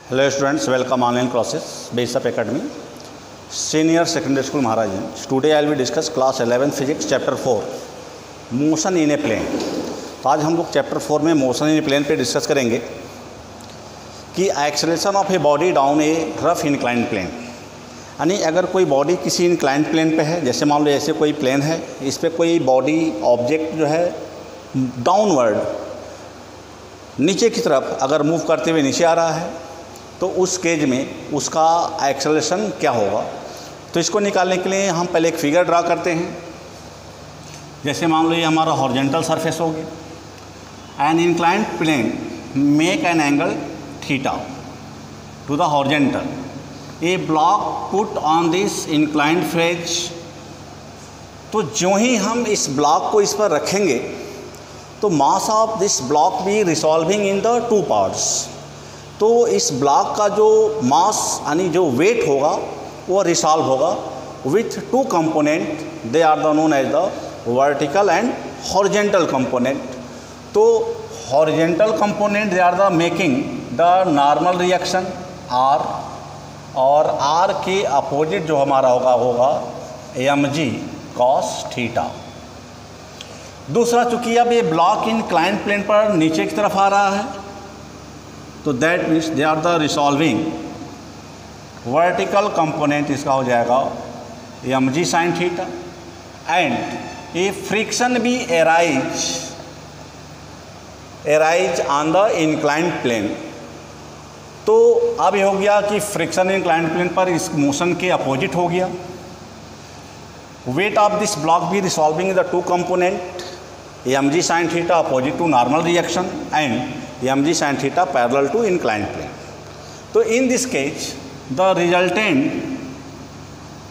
Hello students, welcome online classes based up academy senior secondary school Maharajan. Today I will discuss class 11 physics chapter 4 motion in a plane. तो आज हम लोग chapter 4 में motion in a plane पे discuss करेंगे कि acceleration of a body down a rough inclined plane. यानी अगर कोई बॉडी किसी इंक्लाइंड प्लेन पे है, जैसे मान लो ऐसे कोई प्लेन है, इस पर कोई बॉडी ऑब्जेक्ट जो है डाउनवर्ड नीचे की तरफ अगर मूव करते हुए नीचे आ रहा है, तो उस केज में उसका एक्सेलरेशन क्या होगा। तो इसको निकालने के लिए हम पहले एक फिगर ड्रा करते हैं। जैसे मान लो ये हमारा हॉरिजॉन्टल सरफेस हो गया। An inclined plane make an angle theta to the horizontal. A block put on this inclined phase. तो जो ही हम इस ब्लॉक को इस पर रखेंगे तो mass of this block be resolving in the two parts. तो इस ब्लॉक का जो मास यानी जो वेट होगा वो रिसॉल्व होगा with two component. They are the known as the vertical and horizontal component. तो horizontal component they are the making the normal reaction R, और आर के अपोजिट जो हमारा होगा mg cos थीटा। दूसरा, चूंकि अब ये ब्लॉक इंक्लाइंड प्लेन पर नीचे की तरफ आ रहा है, तो that means they are the resolving vertical component. इसका हो जाएगा mg sin theta. And a friction भी arise on the inclined plane. तो अब ये हो गया कि फ्रिक्शन इंक्लाइंड प्लेन पर इस मोशन के अपोजिट हो गया। वेट ऑफ दिस ब्लॉक भी resolving the two component mg sin theta opposite to normal reaction and mg sin theta parallel to inclined plane. तो in this case the resultant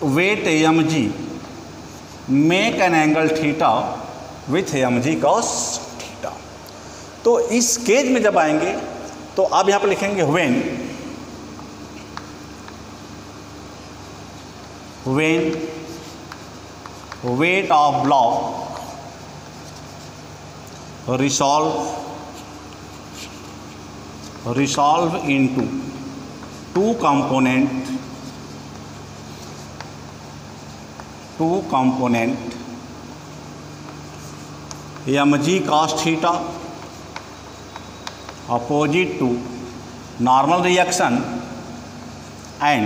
weight mg make an angle theta with mg cos theta. तो इस case में जब आएंगे तो अब यहाँ पर लिखेंगे when weight of block resolve into two component mg cos theta opposite to normal reaction and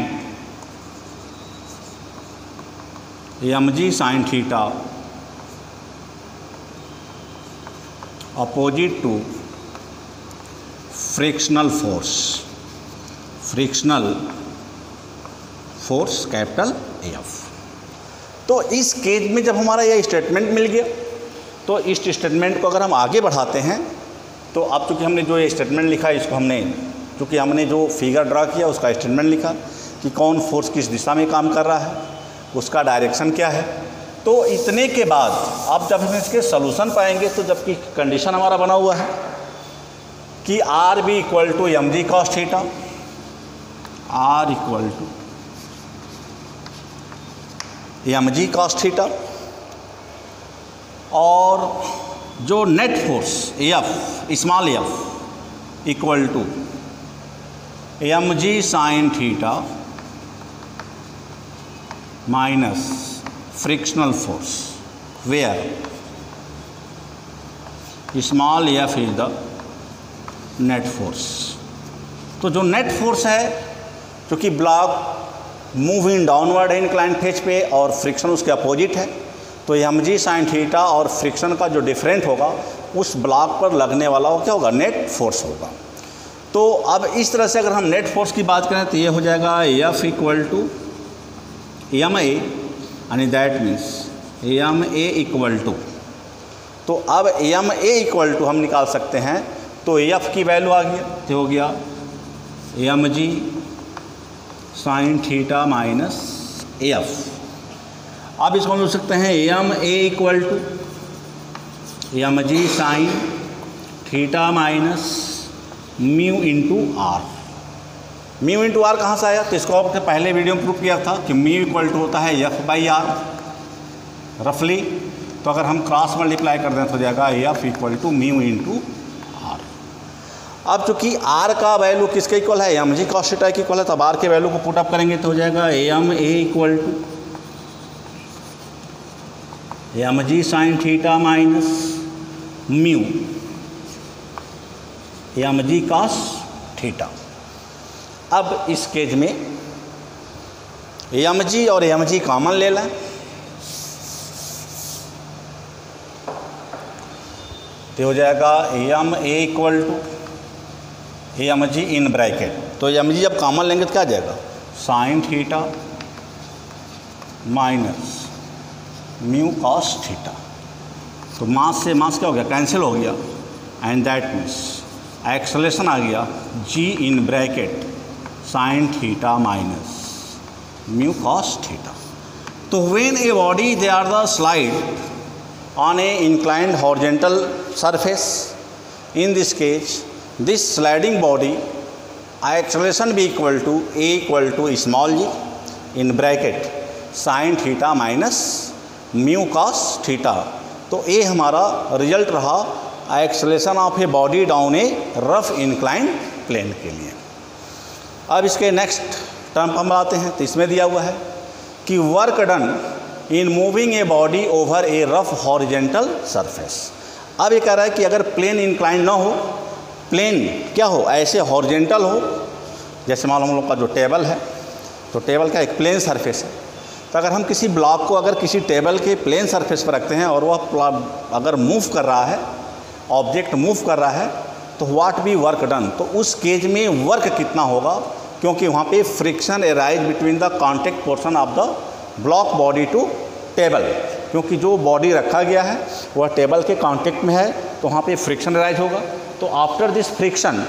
mg sin theta opposite to frictional force capital AF। तो इस केज में जब हमारा यह स्टेटमेंट मिल गया, तो इस स्टेटमेंट को अगर हम आगे बढ़ाते हैं तो अब चूँकि हमने जो ये स्टेटमेंट लिखा है, इसको चूँकि हमने जो फिगर ड्रा किया उसका स्टेटमेंट लिखा कि कौन फोर्स किस दिशा में काम कर रहा है, उसका डायरेक्शन क्या है। तो इतने के बाद अब जब हम इसके सोल्यूशन पाएंगे, तो जबकि कंडीशन हमारा बना हुआ है कि R be equal to mg cos theta, R equal to mg cos theta, और जो net force F small f equal to mg sin theta minus frictional force where small f is the net force. तो जो net force है, क्योंकि block move in downward है inclined face पे और friction उसके अपोजिट है, तो mg sin थीटा और फ्रिक्शन का जो डिफरेंट होगा उस ब्लॉक पर लगने वाला वो क्या होगा, नेट फोर्स होगा। तो अब इस तरह से अगर हम नेट फोर्स की बात करें तो ये हो जाएगा F इक्वल टू ma, यानी that means ma equal to, तो अब ma इक्वल टू हम निकाल सकते हैं। तो F की वैल्यू आ गया, तो हो गया mg sin theta minus AF। अब इसको हम लिख सकते हैं ma equal to mg sin theta minus mu into R. Mu into R कहाँ से आया, तो इसको आपने पहले वीडियो में प्रूव किया था कि म्यू इक्वल टू होता है F/R रफली। तो अगर हम क्रॉस मल्टीप्लाई कर दें तो हो जाएगा F equal to mu into R. अब चूंकि आर का वैल्यू किसके इक्वल है, एम जी कॉस थीटा के इक्वल है, तब आर के वैल्यू को पुट अप करेंगे तो हो जाएगा m a equal to m g sine theta minus mu m g cos theta. अब इस केस में एम जी और एम जी कॉमन ले लें, तो हो जाएगा m a equal to m g in bracket, तो एम जी जब कॉमन लेंगे तो क्या आ जाएगा sine theta minus mu cos theta. तो मास से मास क्या हो गया, कैंसिल हो गया, एंड दैट मीन्स एक्सेलेरेशन आ गया g in bracket sine theta minus mu cos theta. तो when a body they are the slide on a inclined horizontal surface, in this case this sliding body acceleration be equal to a equal to small g in bracket sin theta minus mu cos theta। तो ये हमारा result रहा acceleration of a body down a rough incline plane के लिए। अब इसके next term हम आते हैं, तो इसमें दिया हुआ है कि work done in moving a body over A rough horizontal surface. अब ये कह रहा है कि अगर प्लेन इंक्लाइन ना हो, प्लेन क्या हो, ऐसे हॉरिजेंटल हो, जैसे मान लो हम लोग का जो टेबल है, तो टेबल का एक प्लेन सरफेस है, तो अगर हम किसी ब्लॉक को अगर किसी टेबल के प्लेन सरफेस पर रखते हैं और वह अगर मूव कर रहा है, ऑब्जेक्ट मूव कर रहा है, तो व्हाट बी वर्क डन, तो उस केज में वर्क कितना होगा, क्योंकि वहाँ पे friction arise between the contact portion of the block body to table, क्योंकि जो बॉडी रखा गया है वह टेबल के कांटेक्ट में है, तो वहाँ पे फ्रिक्शन राइज होगा। तो after this friction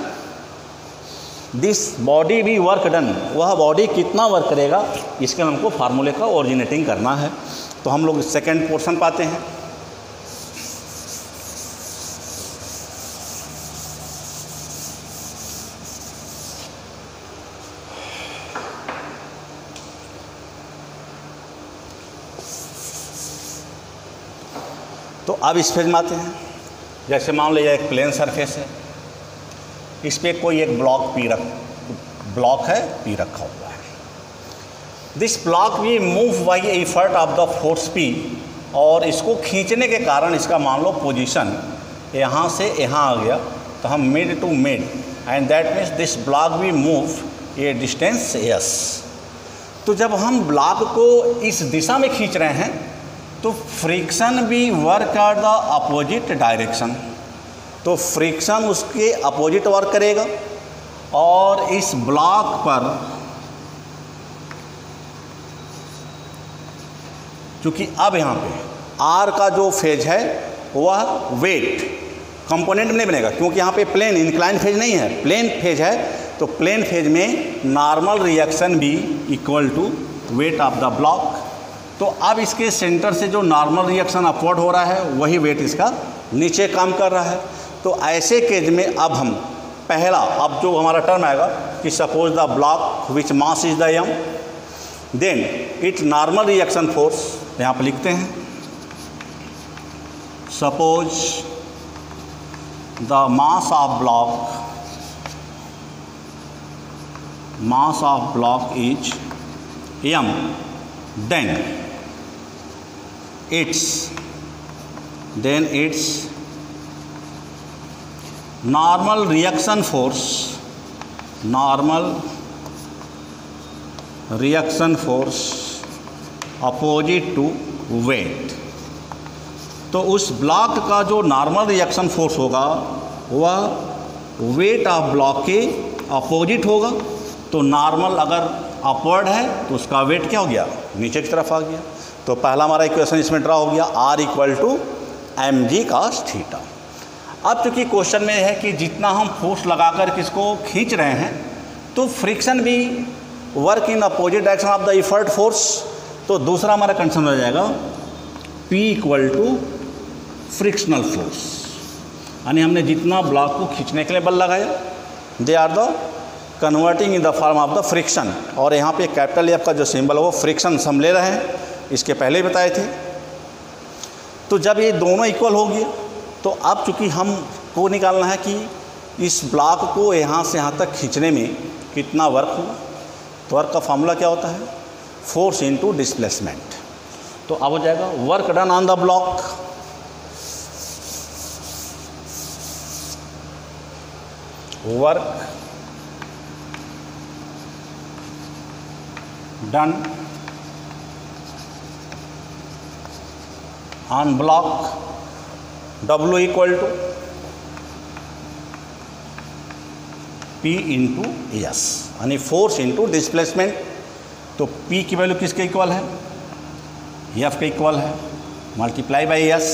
this body भी वर्क डन, वह बॉडी कितना वर्क करेगा, इसके हमको फार्मूले का ओरिजिनेटिंग करना है। तो हम लोग सेकेंड पोर्शन पाते हैं। तो अब इस फेज में आते हैं। जैसे मान लीजिए एक प्लेन सरफेस है, इस पर कोई एक ब्लॉक है पी रखा हुआ है। This block we move by effort of the force P, और इसको खींचने के कारण इसका मान लो पोजीशन यहाँ से यहाँ आ गया, तो हम mid to mid, and that means this block we move a distance S. तो जब हम ब्लॉक को इस दिशा में खींच रहे हैं तो फ्रिक्शन भी work are the opposite direction, तो फ्रिक्शन उसके अपोजिट वर्क करेगा, और इस ब्लॉक पर चूँकि अब यहाँ पे आर का जो फेज है वह वेट कंपोनेंट में नहीं बनेगा, क्योंकि यहाँ पे प्लेन इंक्लाइन फेज नहीं है, प्लेन फेज है, तो प्लेन फेज में नॉर्मल रिएक्शन भी equal to weight of the block. तो अब इसके सेंटर से जो नॉर्मल रिएक्शन अपवर्ड हो रहा है वही वेट इसका नीचे काम कर रहा है। तो ऐसे केज में अब हम पहला, अब जो हमारा टर्म आएगा कि suppose the block which mass is the m, then it normal reaction force, यहाँ पर लिखते हैं suppose the mass of block is m, then its normal reaction force opposite to weight। तो उस ब्लॉक का जो नॉर्मल रिएक्शन फोर्स होगा वह वेट ऑफ ब्लॉक के अपोजिट होगा। तो नॉर्मल अगर अपवर्ड है तो उसका वेट क्या हो गया, नीचे की तरफ आ गया। तो पहला हमारा इक्वेशन इसमें ड्रा हो गया, R equal to m g cos theta. अब चूँकि क्वेश्चन में है कि जितना हम फोर्स लगाकर किसको खींच रहे हैं तो फ्रिक्शन भी work in opposite direction of the effort force, तो दूसरा हमारा कंडीशन हो जाएगा P equal to frictional force, यानी हमने जितना ब्लॉक को खींचने के लिए बल लगाया they are the converting in the form of the friction. और यहाँ पे कैपिटल एफ का जो सिंबल है वो फ्रिक्शन हम ले रहे हैं, इसके पहले ही बताए थे। तो जब ये दोनों इक्वल हो गए तो अब चूँकि हम को निकालना है कि इस ब्लॉक को यहाँ से यहाँ तक खींचने में कितना वर्क हुआ। तो वर्क का फॉर्मूला क्या होता है, फोर्स इनटू डिस्प्लेसमेंट। तो अब हो जाएगा work done on the block, work done on block, W equal to P into S, यानी फोर्स इंटू डिस्प्लेसमेंट। तो P की वैल्यू किसके इक्वल है, F के इक्वल है, मल्टीप्लाई बाई एस।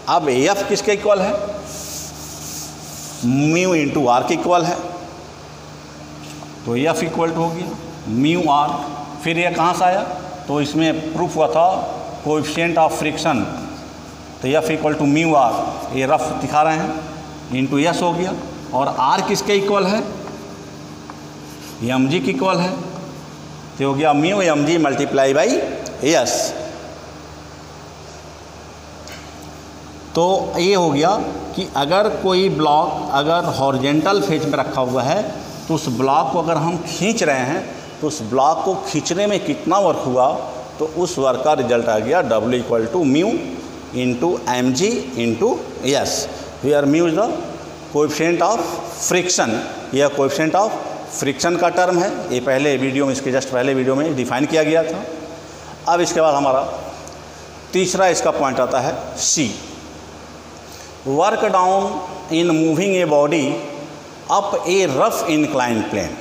अब F किसके इक्वल है, म्यू इंटू आर के इक्वल है। तो F इक्वल टू हो गया म्यू आर। फिर ये कहाँ से आया, तो इसमें प्रूफ हुआ था कोएफिशिएंट ऑफ फ्रिक्शन, तो F equal to mu R, ये रफ दिखा रहे हैं, इंटू एस हो गया। और R किसके इक्वल है, mg की इक्वल है, तो हो गया mu mg multiply by S. तो ये हो गया कि अगर कोई ब्लॉक अगर हॉरिजेंटल फेज में रखा हुआ है तो उस ब्लॉक को अगर हम खींच रहे हैं तो उस ब्लॉक को खींचने में कितना वर्क हुआ, तो उस वर्क का रिजल्ट आ गया W equal to mu into mg into S, where mu is the coefficient of friction. यह कोएफिशिएंट ऑफ फ्रिक्शन का टर्म है, ये पहले वीडियो में, इसके जस्ट पहले वीडियो में डिफाइन किया गया था। अब इसके बाद हमारा तीसरा इसका पॉइंट आता है C, work down in moving a body up a rough incline plane.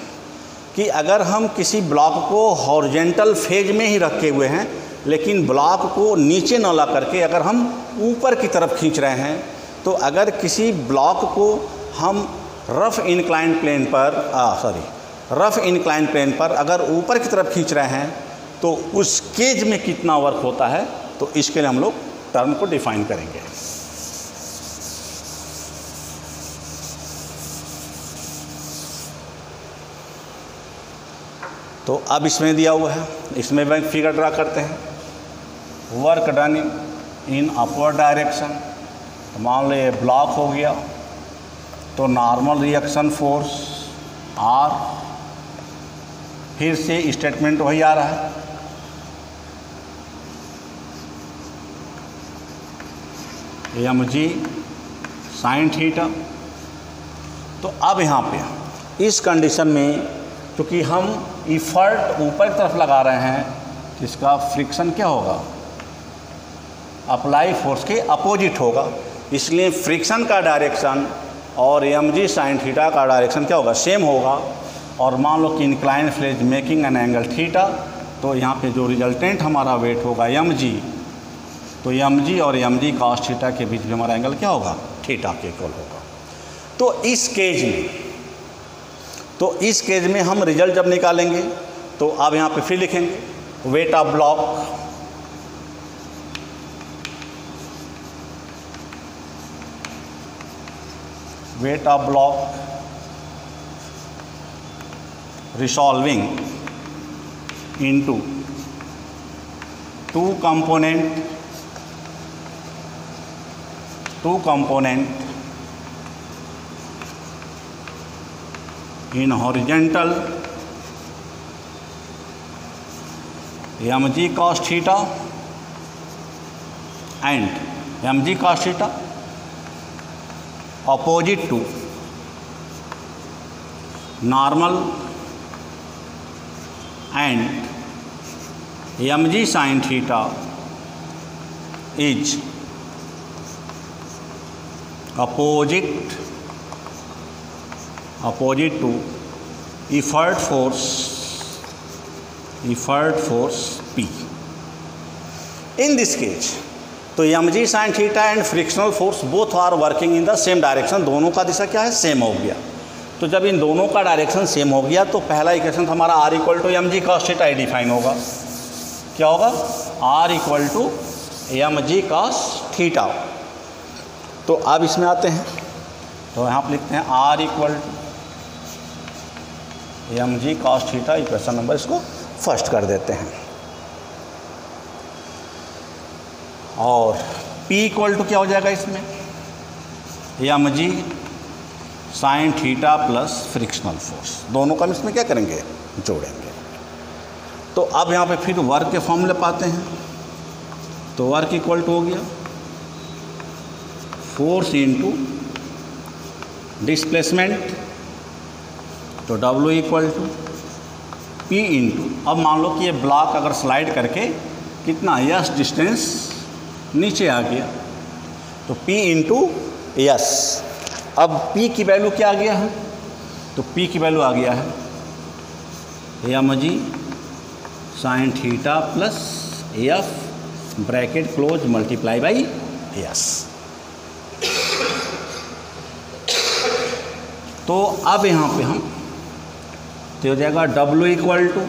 कि अगर हम किसी ब्लॉक को हॉरिजेंटल फेज में ही रखे हुए हैं लेकिन ब्लॉक को नीचे न ला करके अगर हम ऊपर की तरफ खींच रहे हैं, तो अगर किसी ब्लॉक को हम रफ इंक्लाइन प्लेन पर अगर ऊपर की तरफ खींच रहे हैं तो उस केज में कितना वर्क होता है, तो इसके लिए हम लोग टर्म को डिफाइन करेंगे। तो अब इसमें दिया हुआ है, इसमें मैं फिगर ड्रा करते हैं, work done in upward direction. तो मान लो ये ब्लॉक हो गया, तो नॉर्मल रिएक्शन फोर्स R, फिर से स्टेटमेंट वही आ रहा है, mg साइन थीटा। तो अब यहाँ पे इस कंडीशन में क्योंकि हम इफर्ट ऊपर की तरफ लगा रहे हैं, तो इसका फ्रिक्शन क्या होगा, अप्लाई फोर्स के अपोजिट होगा, इसलिए फ्रिक्शन का डायरेक्शन और mg साइन थीटा का डायरेक्शन क्या होगा, सेम होगा। और मान लो कि incline phase making an angle theta, तो यहाँ पे जो रिजल्टेंट हमारा वेट होगा mg, तो mg और mg cos थीटा के बीच में हमारा एंगल क्या होगा, थीटा के इक्वल होगा। तो इस केज में हम रिजल्ट जब निकालेंगे तो अब यहाँ पे फिर लिखेंगे weight of block, weight of block resolving into two component in horizontal mg cos theta and mg cos theta opposite to normal and mg sin theta is opposite to effort force P. In this case, तो mg sin theta and frictional force both are working in the same direction, दोनों का दिशा क्या है, same हो गया। तो जब इन दोनों का डायरेक्शन सेम हो गया तो पहला इक्वेशन हमारा R equal to mg cos theta ही डिफाइन होगा। क्या होगा, R equal to mg cos theta. तो अब इसमें आते हैं, तो यहाँ पर लिखते हैं R equal to mg cos theta, equation number इसको फर्स्ट कर देते हैं। और P इक्वल टू क्या हो जाएगा इसमें, mg sine theta plus frictional force, दोनों का हम इसमें क्या करेंगे, जोड़ेंगे। तो अब यहाँ पे फिर वर्क के फॉर्मूले पाते हैं। तो वर्क इक्वल टू हो गया फोर्स इंटू डिस्प्लेसमेंट, तो W equal to P into, अब मान लो कि ये ब्लॉक अगर स्लाइड करके कितना यस डिस्टेंस नीचे आ गया, तो P इंटू यस। अब P की वैल्यू क्या आ गया है, तो P की वैल्यू आ गया है mg sine theta plus F bracket close multiply by S. तो अब यहाँ पे हम तो हो जाएगा W equal to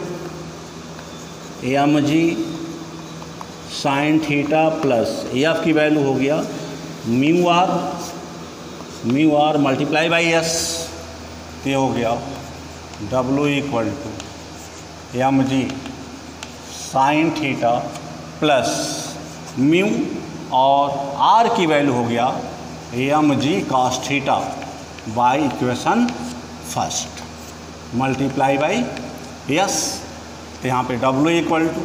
mg sine theta plus F की वैल्यू हो गया mu R multiply by S. तो हो गया W equal to mg sine theta plus mu और r की वैल्यू हो गया mg cos theta by equation first multiply by S. तो यहाँ पे W इक्वल टू,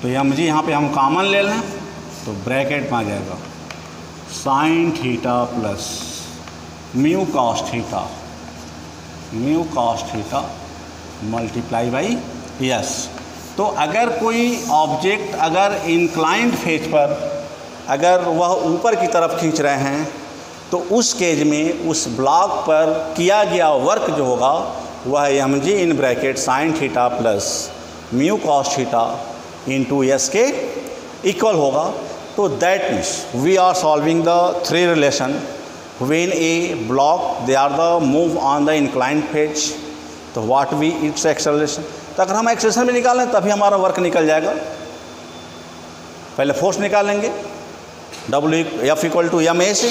तो mg यहाँ पे हम कॉमन ले लें तो ब्रैकेट में आ जाएगा sine theta plus mu cos theta multiply by S. तो अगर कोई ऑब्जेक्ट अगर इंक्लाइंड फेज पर अगर वह ऊपर की तरफ खींच रहे हैं तो उस केज में उस ब्लॉक पर किया गया वर्क जो होगा वह mg in bracket sine theta plus mu cos theta into S के इक्वल होगा। तो that means we are solving the three relation when a block they are the move on the inclined phase, तो what we its acceleration. तो अगर हम acceleration में निकालें तभी हमारा वर्क निकल जाएगा। पहले फोर्स निकालेंगे W F equal to ma से,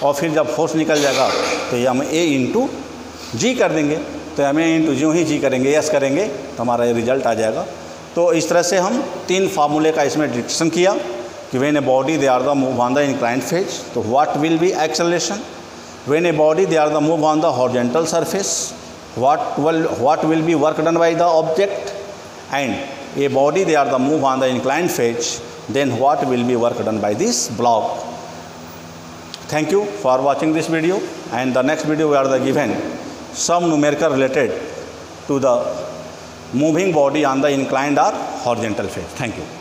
और फिर जब फोर्स निकल जाएगा तो ma इंटू जी कर देंगे। तो ma इंटू जो ही जी करेंगे यस करेंगे तो हमारा ये रिजल्ट आ जाएगा। तो इस तरह से हम तीन फार्मूले का इसमें डिस्कशन किया कि when a body they are the move on the inclined phase, तो what will be acceleration. When a body they are the move on the horizontal surface, what will be work done by the object, and a body they are the move on the inclined phase, then what will be work done by this block. Thank you for watching this video, and the next video we are the given some numerical related to the moving body on the inclined or horizontal phase. Thank you.